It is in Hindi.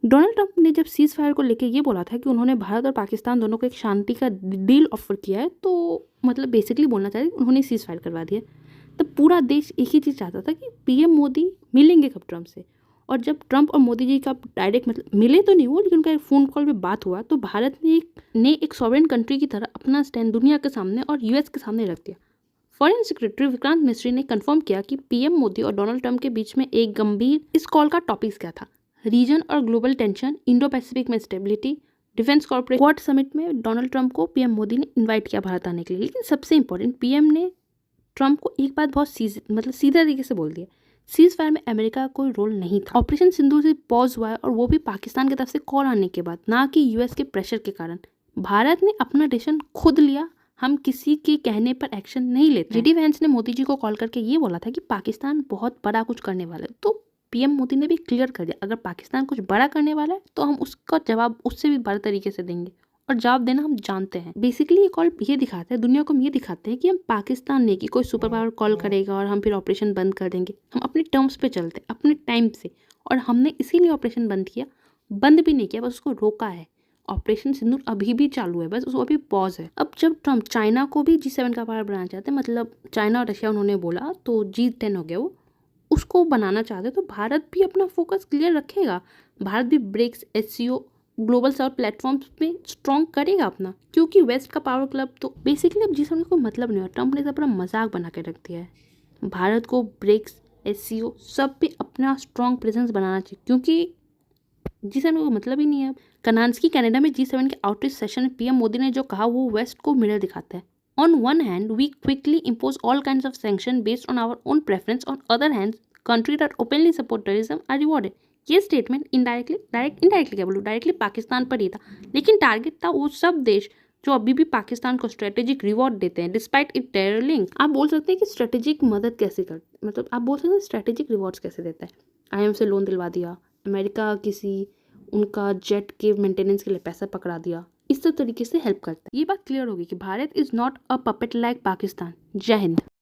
डोनाल्ड ट्रंप ने जब सीज फायर को लेकर ये बोला था कि उन्होंने भारत और पाकिस्तान दोनों को एक शांति का डील ऑफर किया है, तो मतलब बेसिकली बोलना चाहिए उन्होंने सीज फायर करवा दिया। तब पूरा देश एक ही चीज़ चाहता था कि पीएम मोदी मिलेंगे कब ट्रंप से। और जब ट्रंप और मोदी जी का डायरेक्ट मतलब मिले तो नहीं हुआ, लेकिन उनका एक फ़ोन कॉल पे बात हुआ, तो भारत ने एक सॉवरेन कंट्री की तरह अपना स्टैंड दुनिया के सामने और यूएस के सामने रख दिया। फॉरेन सेक्रेटरी विक्रांत मिस्री ने कंफर्म किया कि पीएम मोदी और डोनाल्ड ट्रंप के बीच में एक गंभीर इस कॉल का टॉपिक्स क्या था, रीजन और ग्लोबल टेंशन, इंडो पैसिफिक में stability, defence corporate quad summit में डोनाल्ड ट्रंप को पीएम मोदी ने इन्वाइट किया भारत आने के लिए। लेकिन सबसे इंपॉर्टेंट, पीएम ने ट्रंप को एक बात बहुत सीधा तरीके से बोल दिया, सीज फायर में अमेरिका का कोई रोल नहीं था। ऑपरेशन सिंदूर से पॉज हुआ है और वो भी पाकिस्तान की तरफ से कॉल आने के बाद, ना कि यूएस के प्रेशर के कारण। भारत ने अपना डिसीजन खुद लिया, हम किसी के कहने पर एक्शन नहीं लेते। जेडी वैंस ने मोदी जी को कॉल करके ये बोला था कि पाकिस्तान बहुत बड़ा कुछ करने वाला है, तो पीएम मोदी ने भी क्लियर कर दिया अगर पाकिस्तान कुछ बड़ा करने वाला है तो हम उसका जवाब उससे भी बड़े तरीके से देंगे, और जवाब देना हम जानते हैं। बेसिकली ये कॉल ये दिखाता है, दुनिया को ये दिखाते हैं कि हम पाकिस्तान नहीं कि कोई सुपर पावर कॉल करेगा और हम फिर ऑपरेशन बंद कर देंगे। हम अपने टर्म्स पे चलते हैं, अपने टाइम से, और हमने इसीलिए ऑपरेशन बंद किया, बंद भी नहीं किया, बस उसको रोका है। ऑपरेशन सिंदूर अभी भी चालू है, बस उसको अभी पॉज है। अब जब ट्रंप चाइना को भी G7 का पावर बनाना चाहते हैं, मतलब चाइना और रशिया उन्होंने बोला तो G10 हो गया, वो उसको बनाना चाहते हैं, तो भारत भी अपना फोकस क्लियर रखेगा। भारत भी BRICS, SCO, Global South platforms में स्ट्रॉन्ग करेगा अपना, क्योंकि वेस्ट का पावर क्लब तो बेसिकली अब G7 को मतलब नहीं हो। ट्रंप ने पूरा मजाक बना के रख दिया है। भारत को ब्रिक्स, SCO सब पे अपना स्ट्रॉन्ग प्रेजेंस बनाना चाहिए, क्योंकि G7 को मतलब ही नहीं है। कनान्स्की कनाडा में G7 के आउटरीच सेशन में पीएम मोदी ने जो कहा वो वेस्ट को मिरर दिखाता है। On one hand we quickly impose all kinds of sanction based on our own preference, on other hand country that openly support terrorism are rewarded. ये स्टेटमेंट इनडायरेक्टली क्या बोलूँ, डायरेक्टली पाकिस्तान पर ही था, लेकिन टारगेट था वो सब देश जो अभी भी पाकिस्तान को स्ट्रेटेजिक रिवॉर्ड देते हैं डिस्पाइट इट टेरर लिंक। आप बोल सकते हैं कि स्ट्रेटेजिक मदद कैसे करते, मतलब आप बोल सकते हैं स्ट्रेटेजिक रिवॉर्ड्स कैसे देता है। IM से लोन दिलवा दिया, अमेरिका किसी उनका जेट के मेंटेनेंस के लिए पैसा पकड़ा दिया, इस सब तरीके से हेल्प करता है। ये बात क्लियर होगी कि Bharat is not a puppet like Pakistan. जय हिंद।